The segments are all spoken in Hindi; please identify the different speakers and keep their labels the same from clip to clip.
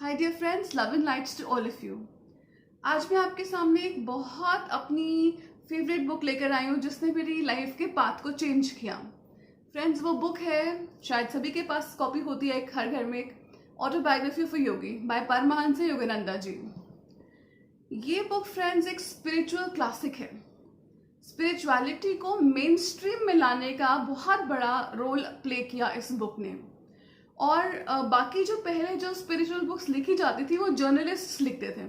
Speaker 1: Hi dear friends, love and lights to all of you. आज मैं आपके सामने एक बहुत अपनी फेवरेट बुक लेकर आई हूँ जिसने मेरी लाइफ के पाथ को चेंज किया। फ्रेंड्स, वो बुक है, शायद सभी के पास कॉपी होती है, एक हर घर में, एक autobiography of yogi by Paramahansa Yogananda ji. ये बुक फ्रेंड्स एक स्पिरिचुअल क्लासिक है। स्पिरिचुअलिटी को मेन स्ट्रीम में लाने का बहुत बड़ा रोल प्ले किया इस बुक ने। और बाकी जो पहले जो स्पिरिचुअल बुक्स लिखी जाती थी वो जर्नलिस्ट्स लिखते थे,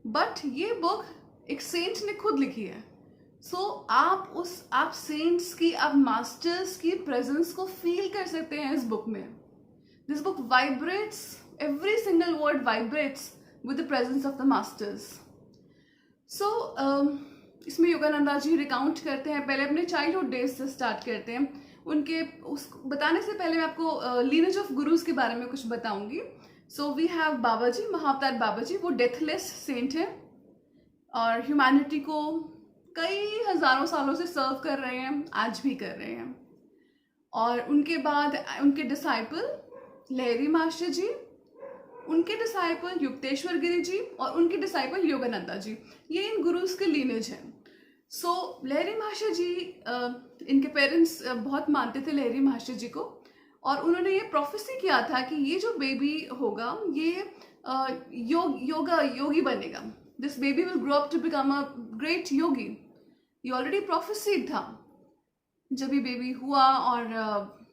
Speaker 1: बट ये बुक एक सेंट ने खुद लिखी है। सो आप सेंट्स की, आप मास्टर्स की प्रेजेंस को फील कर सकते हैं इस बुक में। This book vibrates, every single word vibrates with the presence of the masters. So इसमें योगानंदा जी रिकाउंट करते हैं, पहले अपने चाइल्डहुड डेज से स्टार्ट करते हैं। उनके उस बताने से पहले मैं आपको लीनेज ऑफ गुरुज के बारे में कुछ बताऊंगी। सो वी हैव बाबा जी, महाअवतार बाबा जी। वो डेथलेस सेंट है और ह्यूमैनिटी को कई हजारों सालों से सर्व कर रहे हैं, आज भी कर रहे हैं। और उनके बाद उनके डिसाइपल लहरी मास्टर जी, उनके डिसाइपल युक्तेश्वर गिरी जी और उनके डिसाइपल योगानंदा जी। ये इन गुरुज के लीनेज हैं। सो लहरी मास्टर जी, इनके पेरेंट्स बहुत मानते थे लहरी मास्टर जी को, और उन्होंने ये प्रोफेसी किया था कि ये जो बेबी होगा ये योगी बनेगा। This baby will grow up to become a great yogi. ये ऑलरेडी प्रोफेसीड था। जब ये बेबी हुआ और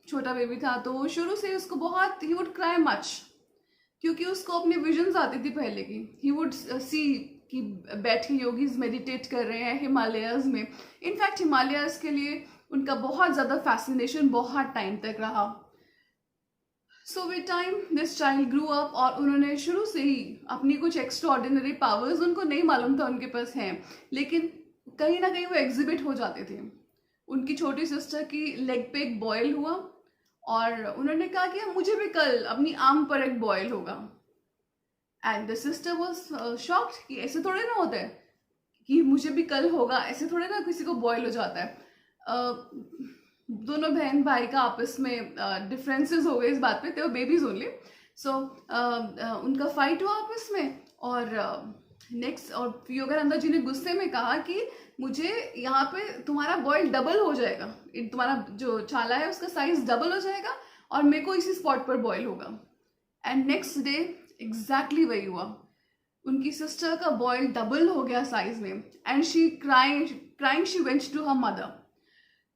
Speaker 1: छोटा बेबी था तो शुरू से उसको बहुत, ही वुड क्राई मच, क्योंकि उसको अपने विजन्स आती थी पहले की। ही वुड सी कि बैठे योगीज मेडिटेट कर रहे हैं हिमालयाज में। इनफैक्ट हिमालयाज के लिए उनका बहुत ज़्यादा फैसिनेशन बहुत टाइम तक रहा। So with time this child grew up, और उन्होंने शुरू से ही अपनी कुछ एक्स्ट्राऑर्डिनरी पावर्स, उनको नहीं मालूम था उनके पास हैं, लेकिन कहीं ना कहीं वो एग्जिबिट हो जाते थे। उनकी छोटी सिस्टर की लेग पे एक बॉयल हुआ और उन्होंने कहा कि मुझे भी कल अपनी आर्म पर एक बॉयल होगा। And the sister was shocked कि ऐसे थोड़े ना होता है कि मुझे भी कल होगा, ऐसे थोड़े ना किसी को बॉयल हो जाता है। दोनों बहन भाई का आपस में डिफरेंसेस हो गए इस बात पे, थे वो बेबीज ओनली। सो उनका फाइट हुआ आपस में, और नेक्स्ट और योगानंदा जी ने गुस्से में कहा कि मुझे यहाँ पे तुम्हारा बॉयल डबल हो जाएगा, तुम्हारा जो छाला है उसका साइज डबल हो जाएगा और मेरे को इसी स्पॉट पर बॉयल होगा। एंड नेक्स्ट डे एग्जैक्टली वही हुआ। उनकी सिस्टर का बॉयल डबल हो गया साइज में, and she crying she went to her mother.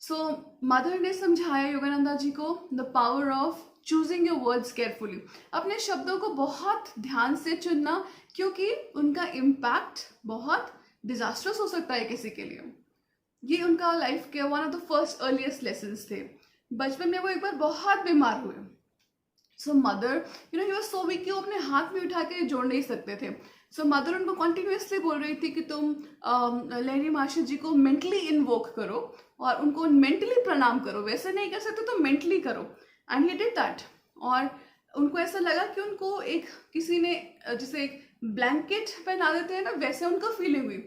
Speaker 1: So mother ने समझाया योगानंदा जी को the power of choosing your words carefully. अपने शब्दों को बहुत ध्यान से चुनना, क्योंकि उनका इम्पैक्ट बहुत डिजास्टर्स हो सकता है किसी के लिए। ये उनका लाइफ के one of the first earliest lessons थे। बचपन में वो एक बार बहुत बीमार हुए। So mother, he was so weak कि वो अपने हाथ में उठा के जोड़ नहीं सकते थे। सो मदर उनको कंटिन्यूसली बोल रही थी कि तुम लहरी मास्टर जी को मेंटली इन्वोक करो और उनको मेंटली प्रणाम करो, वैसे नहीं कर सकते तो मेंटली करो। And he did that. और उनको ऐसा लगा कि उनको एक किसी ने जैसे एक ब्लैंकेट पहना देते हैं ना, वैसे उनको फीलिंग हुई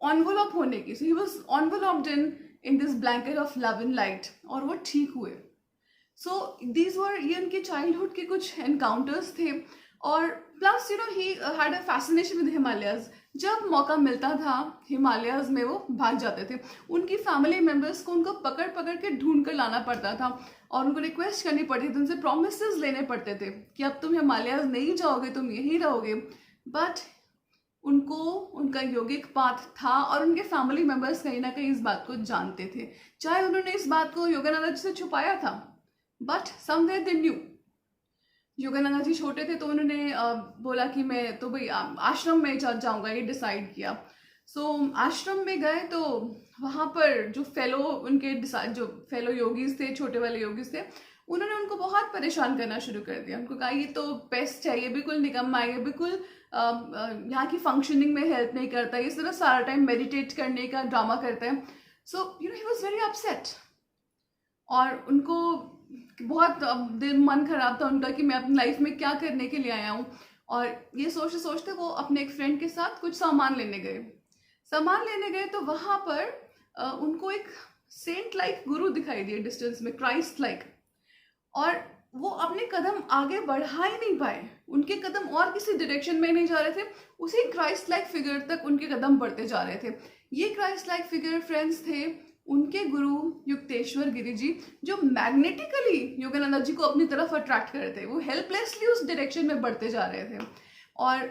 Speaker 1: ऑनवलप होने की। So he was enveloped in this blanket of love and light, और वो ठीक हुए। सो दीज वर, ये उनके चाइल्डहुड के कुछ एनकाउंटर्स थे। और plus he had a fascination with Himalayas. जब मौका मिलता था हिमालयाज में वो भाग जाते थे। उनकी फैमिली मेम्बर्स को उनको पकड़ पकड़ के ढूंढ कर लाना पड़ता था, और उनको रिक्वेस्ट करनी पड़ती थी, उनसे प्रोमिसेस लेने पड़ते थे कि अब तुम हिमालयाज नहीं जाओगे, तुम यहीं रहोगे। बट उनको उनका योगिक पाथ था, और उनके फैमिली मेम्बर्स कहीं ना कहीं इस बात को जानते थे, चाहे उन्होंने इस बात को योगानंदा जी से छुपाया था, but somewhere they knew. Yogananda ji छोटे थे तो उन्होंने बोला कि मैं तो भाई आश्रम में जाऊंगा, ये डिसाइड किया। सो आश्रम में गए तो वहाँ पर जो जो फेलो योगीज थे, छोटे वाले योगीज थे, उन्होंने उनको बहुत परेशान करना शुरू कर दिया। उनको कहा ये तो पेस्ट है, ये बिल्कुल निकम्मा है, ये बिल्कुल यहाँ की फंक्शनिंग में हेल्प नहीं करता, ये सिर्फ सारा टाइम मेडिटेट करने का ड्रामा करता है। सो ही वॉज वेरी अपसेट, और उनको बहुत दिल मन खराब था उनका कि मैं अपनी लाइफ में क्या करने के लिए आया हूँ। और ये सोचते सोचते वो अपने एक फ्रेंड के साथ कुछ सामान लेने गए तो वहाँ पर उनको एक सेंट लाइक गुरु दिखाई दिए डिस्टेंस में, क्राइस्ट लाइक। और वो अपने कदम आगे बढ़ा ही नहीं पाए, उनके कदम और किसी डायरेक्शन में नहीं जा रहे थे, उसी क्राइस्ट लाइक फिगर तक उनके कदम बढ़ते जा रहे थे। ये क्राइस्ट लाइक फिगर फ्रेंड्स थे उनके गुरु युक्तेश्वर गिरी जी, जो मैग्नेटिकली योगानंदा जी को अपनी तरफ अट्रैक्ट कर रहे थे। वो हेल्पलेसली उस डायरेक्शन में बढ़ते जा रहे थे। और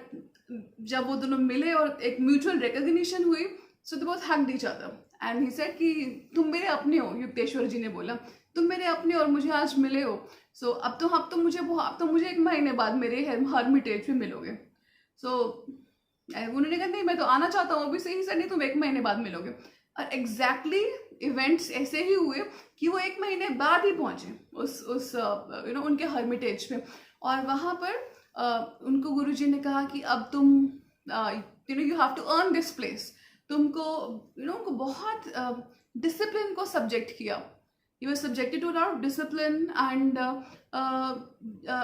Speaker 1: जब वो दोनों मिले और एक म्यूचुअल रिकॉग्निशन हुई, so they both hugged each other and he said कि तुम मेरे अपने हो। युक्तेश्वर जी ने बोला तुम मेरे अपने और मुझे आज मिले हो। सो अब तो मुझे 1 महीने बाद मेरे हर्मिटेज पे मिलोगे। सो उन्होंने कहा नहीं मैं तो आना चाहता हूँ अभी से ही। सर नहीं, तुम 1 महीने बाद मिलोगे। और एग्जैक्टली इवेंट्स ऐसे ही हुए कि वो 1 महीने बाद ही पहुंचे उस उनके हर्मिटेज पे। और वहाँ पर उनको गुरुजी ने कहा कि अब तुम you have to earn this place. तुमको उनको बहुत डिसिप्लिन को सब्जेक्ट किया। He was subjected to a lot of discipline and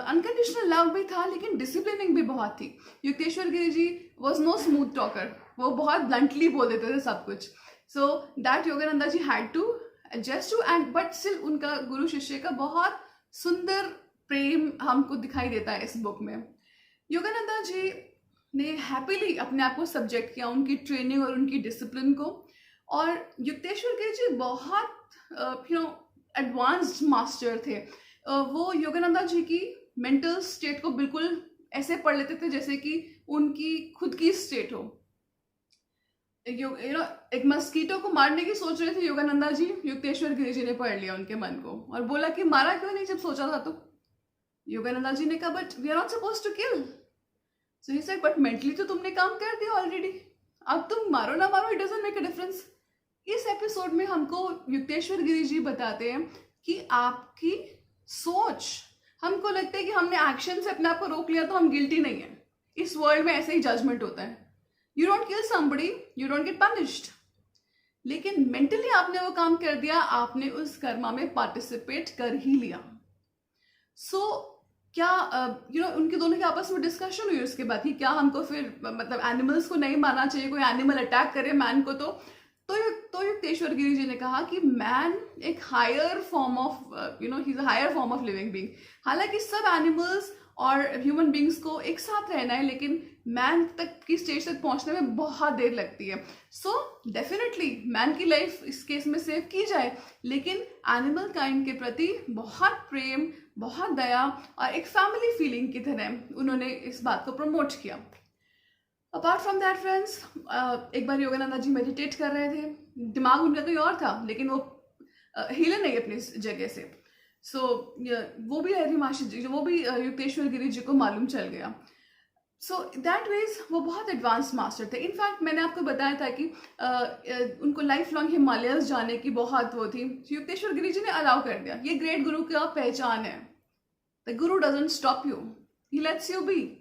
Speaker 1: unconditional love भी था, लेकिन डिसिप्लिनिंग भी बहुत थी। Yukteswar Giri ji was no smooth talker, वो बहुत ब्लंटली बोल देते थे सब कुछ। So that Yogananda ji had to adjust to and but still उनका गुरु शिष्य का बहुत सुंदर प्रेम हमको दिखाई देता है इस बुक में। योगानंदा जी ने हैप्पीली अपने आप को सब्जेक्ट किया उनकी ट्रेनिंग और उनकी डिसिप्लिन को। और युक्तेश्वर गिरी जी बहुत एडवांस्ड मास्टर थे। वो योगानंदा जी की मेंटल स्टेट को बिल्कुल ऐसे पढ़ लेते थे जैसे कि उनकी खुद की स्टेट हो। एक मस्कीटो को मारने की सोच रहे थे योगानंदा जी, युक्तेश्वर गिरी जी ने पढ़ लिया उनके मन को और बोला कि मारा क्यों नहीं जब सोचा था तो। योगानंदा जी ने कहा but we are not supposed to kill. So he said but mentally तो तुमने काम कर दिया ऑलरेडी, अब तुम मारो ना मारो it doesn't make a difference. इस एपिसोड में हमको युक्तेश्वर गिरी जी बताते हैं कि आपकी सोच, हमको लगता है कि हमने एक्शन से अपने आप को रोक लिया तो हम गिल्टी नहीं है। इस वर्ल्ड में ऐसे ही जजमेंट होता है। You don't kill somebody, you don't get punished. लेकिन मेंटली आपने वो काम कर दिया, आपने उस कर्मा में पार्टिसिपेट कर ही लिया। सो क्या उनके दोनों के आपस में डिस्कशन हुई उसके बाद कि क्या हमको फिर मतलब एनिमल्स को नहीं मारना चाहिए, कोई एनिमल अटैक करे मैन को तो युक्तेश्वर गिरी जी ने कहा कि मैन एक higher form of he is a higher form of living being. हालांकि सब एनिमल्स और ह्यूमन बींग्स को एक साथ रहना है, लेकिन मैन तक की स्टेज तक पहुंचने में बहुत देर लगती है। सो डेफिनेटली मैन की लाइफ इस केस में सेव की जाए, लेकिन एनिमल काइंड के प्रति बहुत प्रेम, बहुत दया और एक फैमिली फीलिंग की तरह उन्होंने इस बात को प्रमोट किया। अपार्ट फ्रॉम दैट फ्रेंड्स, एक बार योगानंदा जी मेडिटेट कर रहे थे, दिमाग उनका कहीं और था लेकिन वो हिले नहीं अपनी जगह से। सो वो भी हरिमाशी जी, वो भी युक्तेश्वर गिरी जी को मालूम चल गया। सो दैट मीन्स वो बहुत एडवांस मास्टर थे। इनफैक्ट मैंने आपको बताया था कि उनको लाइफ लॉन्ग हिमालयस जाने की बहुत वो थी। युक्तेश्वर गिरी जी ने अलाउ कर दिया। ये ग्रेट गुरु का पहचान है, the guru doesn't stop you, he lets you be.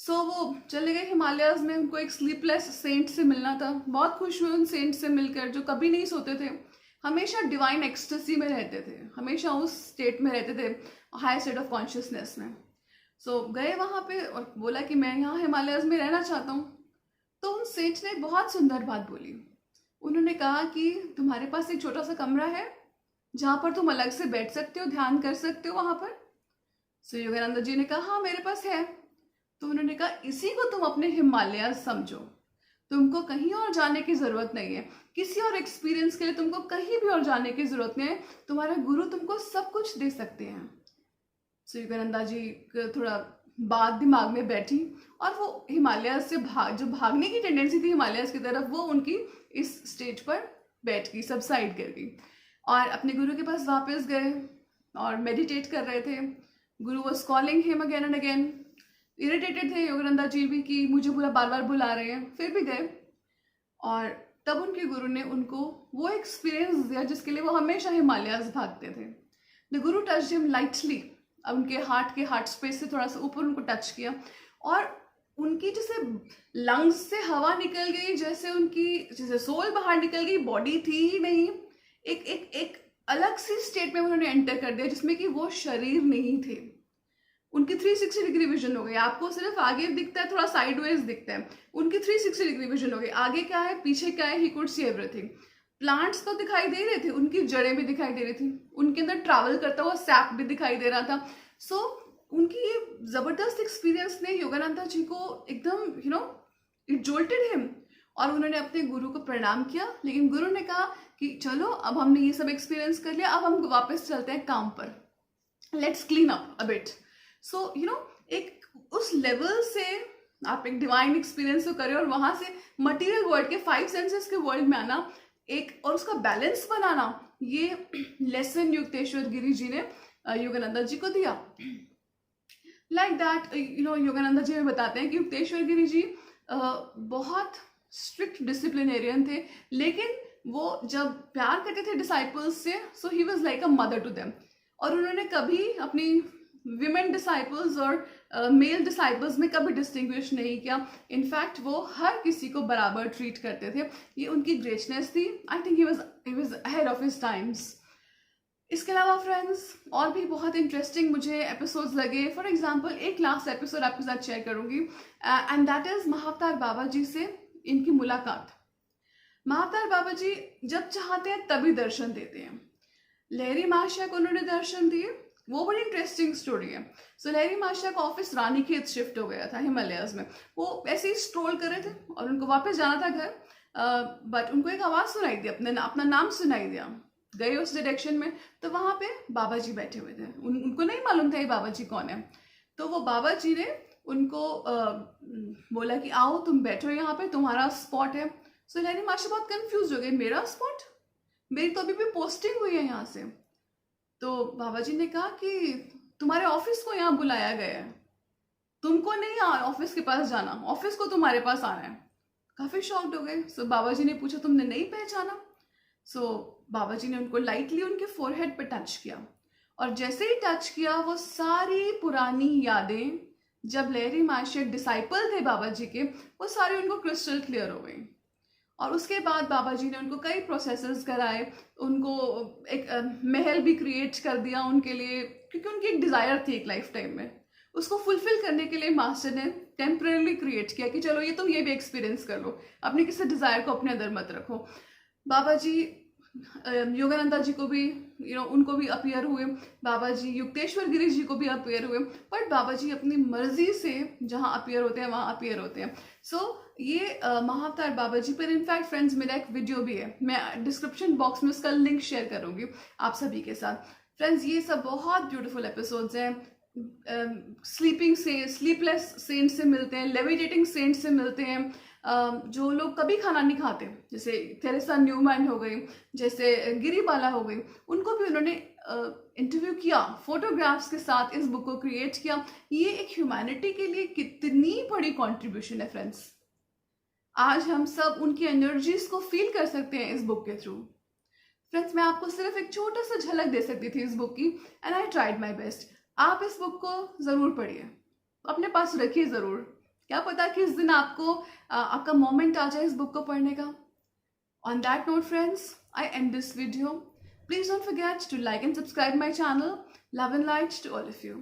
Speaker 1: So वो चले गए हिमालयस में। उनको एक स्लीपलेस सेंट से मिलना था। बहुत खुश हुए उन सेंट से मिलकर, जो कभी नहीं सोते थे, हमेशा डिवाइन एक्सटेसी में रहते थे, हमेशा उस स्टेट में रहते थे, हाई स्टेट ऑफ कॉन्शियसनेस में। सो गए वहाँ पे और बोला कि मैं यहाँ हिमालयस में रहना चाहता हूँ। तो उन सेंट ने बहुत सुंदर बात बोली। उन्होंने कहा कि तुम्हारे पास एक छोटा सा कमरा है जहाँ पर तुम अलग से बैठ सकते हो, ध्यान कर सकते हो वहाँ पर। सो योगानंद जी ने कहा हाँ मेरे पास है। तो उन्होंने कहा इसी को तुम अपने हिमालय समझो, तुमको कहीं और जाने की जरूरत नहीं है, किसी और एक्सपीरियंस के लिए तुमको कहीं भी और जाने की जरूरत नहीं है, तुम्हारे गुरु तुमको सब कुछ दे सकते हैं। सो योगानंदा जी थोड़ा बात दिमाग में बैठी और वो हिमालय से जो भागने की टेंडेंसी थी हिमालय की तरफ, वो उनकी इस स्टेज पर बैठ गई, सबसाइड कर गई और अपने गुरु के पास वापस गए और मेडिटेट कर रहे थे। गुरु was calling him again and again. Irritated थे योगानंदा जी भी कि मुझे पूरा बार बार बुला रहे हैं, फिर भी गए। और तब उनके गुरु ने उनको वो एक्सपीरियंस दिया जिसके लिए वो हमेशा हिमालयस भागते थे। The Guru touch him lightly, उनके हार्ट स्पेस से थोड़ा सा ऊपर उनको टच किया और उनकी जैसे लंग्स से हवा निकल गई, जैसे सोल बाहर निकल गई, बॉडी थी ही नहीं। एक अलग सी स्टेट में उन्होंने एंटर कर दिया जिसमें कि वो शरीर नहीं थे। उनकी 360 डिग्री विजन हो गई। आपको सिर्फ आगे दिखता है, थोड़ा साइडवेज दिखता है, उनकी 360 डिग्री विजन हो गई। आगे क्या है, पीछे क्या है, he could see everything. Plants तो दिखाई दे रहे थे, उनकी जड़ें भी दिखाई दे रही थी, उनके अंदर ट्रैवल करता हुआ सैप भी दिखाई दे रहा था। सो उनकी ये जबरदस्त एक्सपीरियंस ने योगानंदा जी को एकदम इट जोल्टेड हिम, और उन्होंने अपने गुरु को प्रणाम किया। लेकिन गुरु ने कहा कि चलो अब हमने ये सब एक्सपीरियंस कर लिया, अब हम वापस चलते हैं काम पर, let's clean up a bit. So एक उस लेवल से आप एक डिवाइन एक्सपीरियंस तो करें और वहां से मटेरियल वर्ल्ड के 5 सेंसेस के वर्ल्ड में आना एक, और उसका बैलेंस बनाना, ये लेसन युक्तेश्वर गिरी जी ने योगानंदा जी को दिया। लाइक दैट योगानंदा जी में बताते हैं कि युक्तेश्वर गिरी जी बहुत स्ट्रिक्ट डिसिप्लिनेरियन थे, लेकिन वो जब प्यार करते थे डिसाइपल्स से, so he was like a mother to them. और उन्होंने कभी अपनी विमेन डिसाइपल्स और मेल डिसाइपल्स में कभी डिस्टिंग्विश नहीं किया। इनफैक्ट वो हर किसी को बराबर ट्रीट करते थे। ये उनकी ग्रेटनेस थी। I think he was ahead of his times. इसके अलावा फ्रेंड्स और भी बहुत इंटरेस्टिंग मुझे एपिसोड्स लगे। फॉर एग्जांपल एक लास्ट एपिसोड आपके साथ शेयर करूंगी, एंड दैट इज महाअवतार बाबा जी से इनकी मुलाकात। महाअवतार बाबा जी जब चाहते हैं तभी दर्शन देते हैं। लहरी महाशय को उन्होंने दर्शन दिए, वो बड़ी इंटरेस्टिंग स्टोरी है। सो लहरी महाशय का ऑफिस रानीखेत शिफ्ट हो गया था हिमालयस में। वो ऐसे ही स्ट्रोल कर रहे थे और उनको वापस जाना था घर, बट उनको एक आवाज़ सुनाई दी, अपना नाम सुनाई दिया। गए उस डायरेक्शन में तो वहाँ पे बाबा जी बैठे हुए थे। उनको नहीं मालूम था ये बाबा जी कौन है। तो वो बाबा जी ने उनको बोला कि आओ तुम बैठो यहाँ पे, तुम्हारा स्पॉट है। सो लहरी महाशय बहुत कंफ्यूज हो गए, मेरा स्पॉट, मेरी तो अभी भी पोस्टिंग हुई है यहाँ से। तो बाबा जी ने कहा कि तुम्हारे ऑफिस को यहाँ बुलाया गया है, तुमको नहीं ऑफिस के पास जाना, ऑफिस को तुम्हारे पास आना है। काफी शॉक्ड हो गए। सो बाबा जी ने पूछा तुमने नहीं पहचाना? सो बाबा जी ने उनको लाइटली उनके फोरहेड पे टच किया, और जैसे ही टच किया वो सारी पुरानी यादें, जब लहरी महाशय डिसाइपल थे बाबा जी के, वो सारी उनको क्रिस्टल क्लियर हो गई। और उसके बाद बाबा जी ने उनको कई प्रोसेसेस कराए, उनको एक महल भी क्रिएट कर दिया उनके लिए, क्योंकि उनकी एक डिज़ायर थी एक लाइफ टाइम में। उसको फुलफिल करने के लिए मास्टर ने टेम्परेली क्रिएट किया कि चलो ये तुम ये भी एक्सपीरियंस कर लो, अपने किसी डिज़ायर को अपने अंदर मत रखो। बाबा जी योगानंदा जी को भी उनको भी अपीयर हुए, बाबा जी युक्तेश्वर गिरी जी को भी अपीयर हुए, बट बाबा जी अपनी मर्जी से जहाँ अपीयर होते हैं वहाँ अपीयर होते हैं। सो ये महाअवतार बाबा जी पर इनफैक्ट फ्रेंड्स मेरा एक वीडियो भी है, मैं डिस्क्रिप्शन बॉक्स में उसका लिंक शेयर करूँगी आप सभी के साथ। फ्रेंड्स ये सब बहुत ब्यूटीफुल एपिसोड्स हैं। स्लीपलेस सेंट से मिलते हैं, लेविटेटिंग सेंट से मिलते हैं, जो लोग कभी खाना नहीं खाते, जैसे थेरेसा न्यूमैन हो गई, जैसे गिरीबाला हो गई, उनको भी उन्होंने इंटरव्यू किया, फोटोग्राफ्स के साथ इस बुक को क्रिएट किया। ये एक ह्यूमैनिटी के लिए कितनी बड़ी कंट्रीब्यूशन है फ्रेंड्स। आज हम सब उनकी एनर्जीज को फील कर सकते हैं इस बुक के थ्रू। फ्रेंड्स मैं आपको सिर्फ एक छोटा सा झलक दे सकती थी इस बुक की, and I tried my best. आप इस बुक को ज़रूर पढ़िए, अपने पास रखिए ज़रूर। क्या पता किस दिन आपका मोमेंट आ जाए इस बुक को पढ़ने का। On that note friends, I and this video. Please don't forget to like and subscribe my channel. Love and light to all of you.